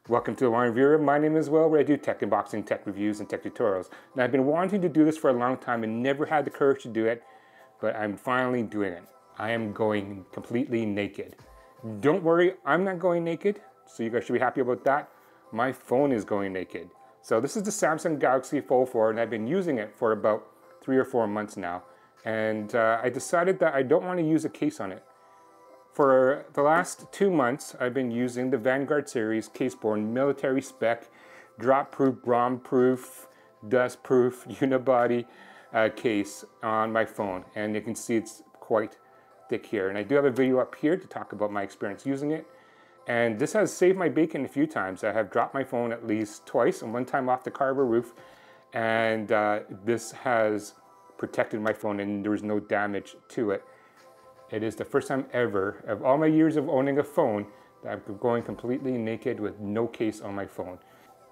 Welcome to the Warren Viewer. My name is Will, where I do tech unboxing, tech reviews, and tech tutorials. And I've been wanting to do this for a long time and never had the courage to do it, but I'm finally doing it. I am going completely naked. Don't worry, I'm not going naked, so you guys should be happy about that. My phone is going naked. So this is the Samsung Galaxy Fold 4, and I've been using it for about 3 or 4 months now. And I decided that I don't want to use a case on it. For the last 2 months, I've been using the Vanguard series case-borne military spec, drop-proof, bomb-proof, dust-proof unibody case on my phone. And you can see it's quite thick here. And I do have a video up here to talk about my experience using it. And this has saved my bacon a few times. I have dropped my phone at least twice, and one time off the carver roof. And this has protected my phone and there was no damage to it. It is the first time ever, of all my years of owning a phone, that I'm going completely naked with no case on my phone.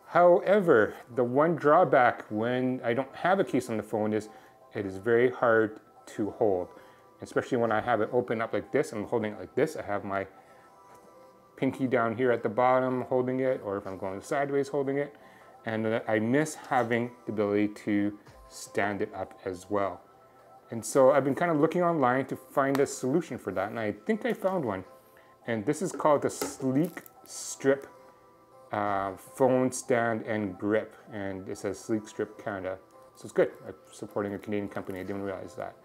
However, the one drawback when I don't have a case on the phone is it is very hard to hold. Especially when I have it open up like this, I'm holding it like this. I have my pinky down here at the bottom holding it, or if I'm going sideways holding it. And I miss having the ability to stand it up as well. And so I've been kind of looking online to find a solution for that, and I think I found one. And this is called the SleekStrip Phone Stand and Grip, and it says SleekStrip Canada. So it's good. I'm supporting a Canadian company. I didn't realize that.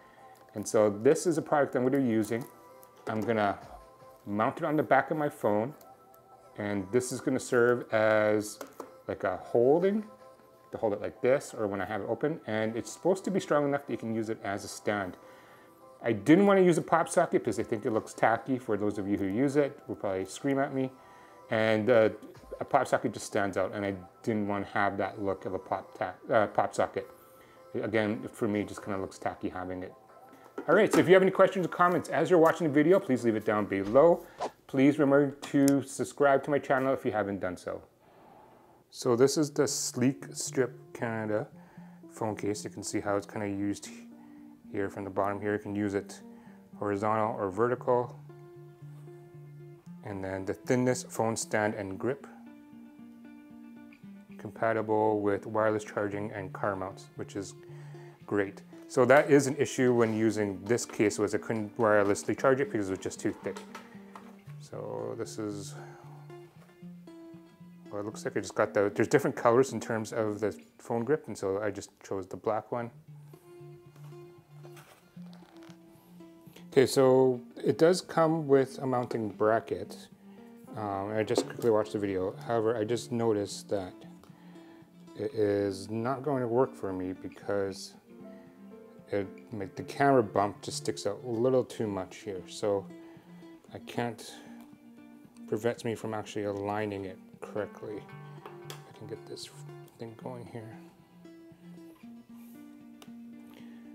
And so this is a product I'm going to be using. I'm going to mount it on the back of my phone, and this is going to serve as like a holding to hold it like this, or when I have it open, and it's supposed to be strong enough that you can use it as a stand. I didn't want to use a pop socket because I think it looks tacky. For those of you who use it will probably scream at me, and a pop socket just stands out, and I didn't want to have that look of a pop socket. Again, for me, it just kind of looks tacky having it. All right, so if you have any questions or comments as you're watching the video, please leave it down below. Please remember to subscribe to my channel if you haven't done so. So this is the SleekStrip Canada phone case. You can see how it's kind of used here from the bottom here. You can use it horizontal or vertical. And then the thinness phone stand and grip. Compatible with wireless charging and car mounts, which is great. So that is an issue when using this case, was I couldn't wirelessly charge it because it was just too thick. So this is, well, it looks like I just got there's different colors in terms of the phone grip, and so I just chose the black one. Okay, so it does come with a mounting bracket. I just quickly watched the video. However, I just noticed that it is not going to work for me because the camera bump just sticks out a little too much here. So I can't, prevents me from actually aligning it correctly. I can get this thing going here.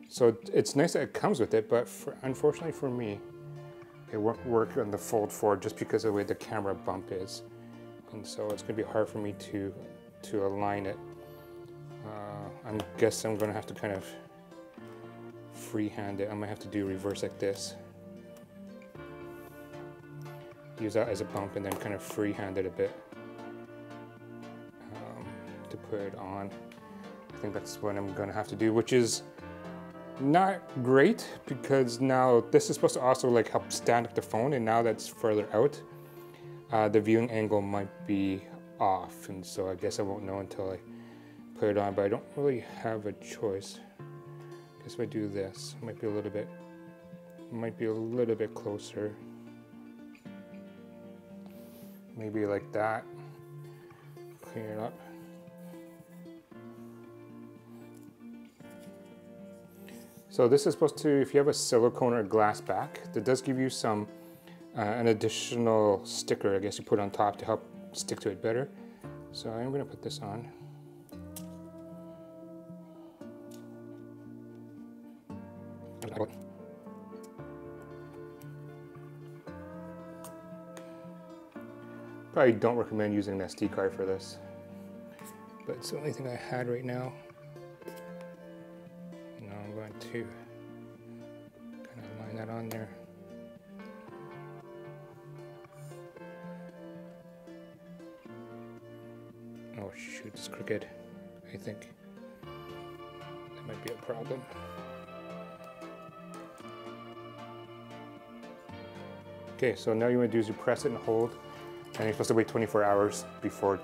So it's nice that it comes with it, but unfortunately for me, it won't work on the Fold 4 just because of the way the camera bump is. And so it's going to be hard for me to align it. I guess I'm going to have to kind of freehand it. I might have to do reverse like this. Use that as a bump and then kind of freehand it a bit to put it on. I think that's what I'm going to have to do, which is not great because now this is supposed to also like help stand up the phone, and now that's further out. The viewing angle might be off, and so I guess I won't know until I put it on, but I don't really have a choice. I guess if I do this, it might be a little bit closer. Maybe like that. Clean it up. So this is supposed to, if you have a silicone or glass back, that does give you some, an additional sticker, I guess you put on top to help stick to it better. So I'm going to put this on. Probably don't recommend using an SD card for this, but it's the only thing I had right now. Now I'm going to kind of line that on there. Oh shoot, it's crooked. I think that might be a problem. Okay, so now you want to do is you press it and hold, and you're supposed to wait 24 hours before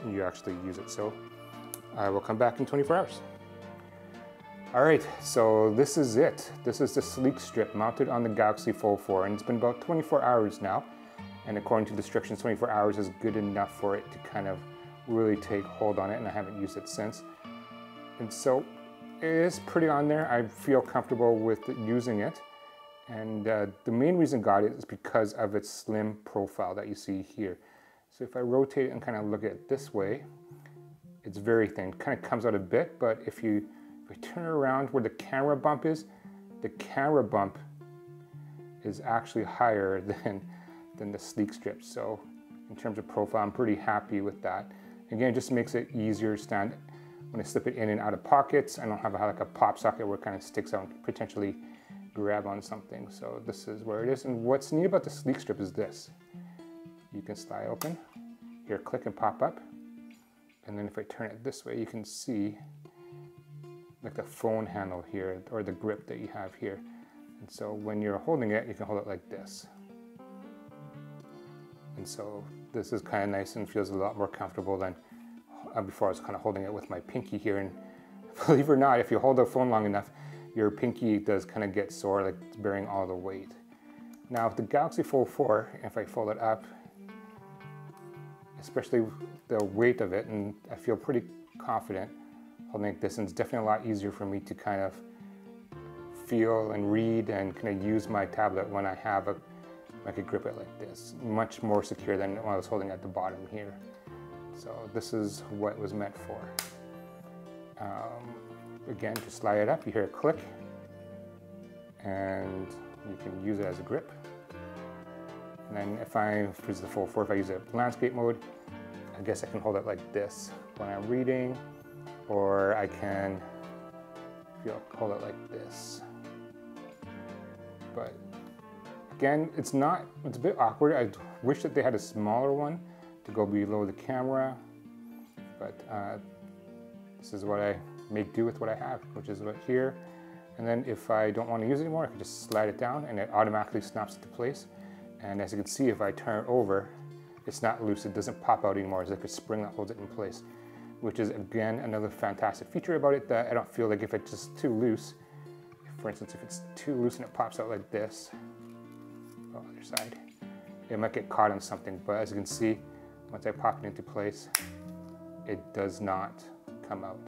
you actually use it. So I will come back in 24 hours. All right, so this is it. This is the SleekStrip mounted on the Galaxy Fold 4, and it's been about 24 hours now. And according to the instructions, 24 hours is good enough for it to kind of really take hold on it, and I haven't used it since. And so it is pretty on there. I feel comfortable with using it. And the main reason I got it is because of its slim profile that you see here. So if I rotate it and kind of look at it this way, it's very thin. It kind of comes out a bit, but if I turn it around where the camera bump is, the camera bump is actually higher than the SleekStrip. So in terms of profile, I'm pretty happy with that. Again, it just makes it easier to stand when I slip it in and out of pockets. I don't have like a pop socket where it kind of sticks out and potentially grab on something. So this is where it is. And what's neat about the SleekStrip is this. You can slide open, here click and pop up. And then if I turn it this way, you can see like the phone handle here, or the grip that you have here. And so when you're holding it, you can hold it like this. And so this is kind of nice and feels a lot more comfortable than before I was kind of holding it with my pinky here. And believe it or not, if you hold the phone long enough, your pinky does kind of get sore, like it's bearing all the weight. Now with the Galaxy Fold 4, if I fold it up, especially the weight of it, and I feel pretty confident holding it this, and it's definitely a lot easier for me to kind of feel and read and kind of use my tablet when I have I could grip it like this. Much more secure than when I was holding at the bottom here. So this is what it was meant for. Again, to slide it up, you hear a click, and you can use it as a grip. And then if use the Fold 4, if I use it landscape mode, I guess I can hold it like this when I'm reading, or I can hold it like this. But again, it's a bit awkward. I wish that they had a smaller one to go below the camera, but this is what I make do with what I have, which is right here. And then if I don't want to use it anymore, I can just slide it down and it automatically snaps into place. And as you can see, if I turn it over, it's not loose. It doesn't pop out anymore. It's like a spring that holds it in place, which is again another fantastic feature about it, that I don't feel like if it's just too loose, for instance, if it's too loose and it pops out like this, other side, it might get caught on something. But as you can see, once I pop it into place, it does not come out.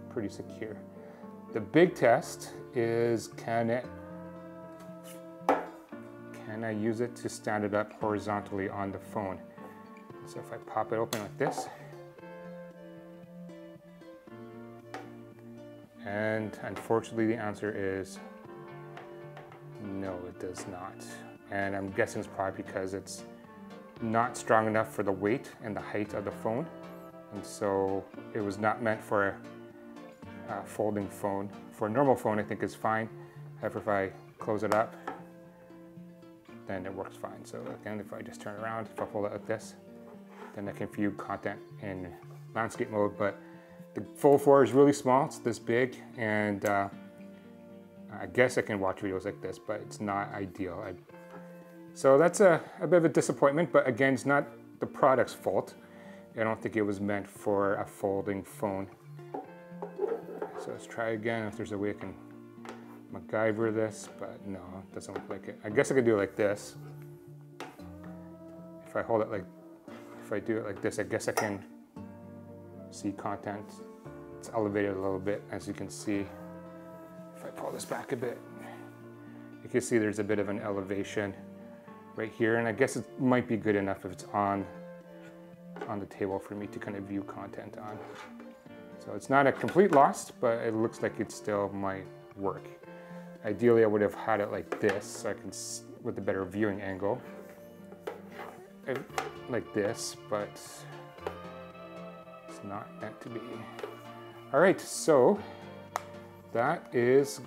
Pretty secure. The big test is can I use it to stand it up horizontally on the phone? So if I pop it open like this, and unfortunately the answer is no, it does not. And I'm guessing it's probably because it's not strong enough for the weight and the height of the phone. And so it was not meant for a folding phone. For a normal phone, I think it's fine. However, if I close it up, then it works fine. So again, if I just turn around, if I fold it like this, then I can view content in landscape mode. But the Fold 4 is really small, it's this big, and I guess I can watch videos like this, but it's not ideal. So that's a bit of a disappointment, but again, it's not the product's fault. I don't think it was meant for a folding phone. So let's try again if there's a way I can MacGyver this, but no, it doesn't look like it. I guess I could do it like this. If I hold it like, if I do it like this, I guess I can see content. It's elevated a little bit, as you can see. If I pull this back a bit, you can see there's a bit of an elevation right here, and I guess it might be good enough if it's on the table for me to kind of view content on. So it's not a complete loss, but it looks like it still might work. Ideally, I would have had it like this, so I can, with a better viewing angle, like this, but it's not meant to be. All right, so that is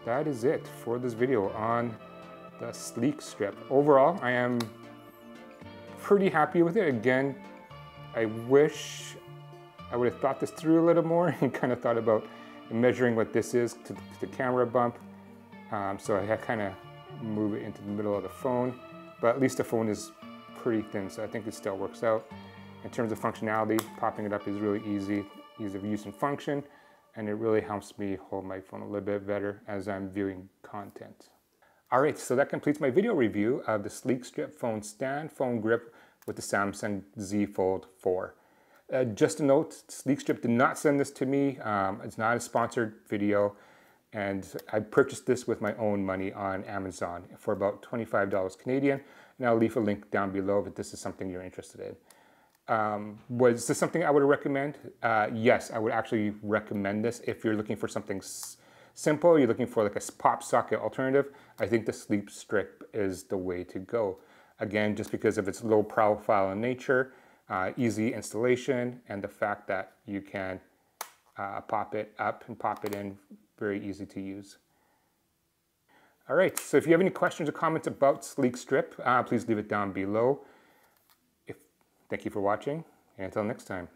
it for this video on the SleekStrip. Overall, I am pretty happy with it. Again, I wish I would have thought this through a little more and kind of thought about measuring what this is to the camera bump. So I kind of move it into the middle of the phone, but at least the phone is pretty thin, so I think it still works out. In terms of functionality, popping it up is really easy, ease of use and function, and it really helps me hold my phone a little bit better as I'm viewing content. All right, so that completes my video review of the SleekStrip phone grip with the Samsung Z Fold 4. Just a note, SleekStrip did not send this to me. It's not a sponsored video, and I purchased this with my own money on Amazon for about $25 Canadian, and I'll leave a link down below if this is something you're interested in. Was this something I would recommend? Yes, I would actually recommend this if you're looking for something simple, you're looking for like a pop socket alternative. I think the SleekStrip is the way to go. Again, just because of its low profile in nature, easy installation, and the fact that you can pop it up and pop it in, very easy to use. All right, so if you have any questions or comments about SleekStrip, please leave it down below. Thank you for watching, and until next time.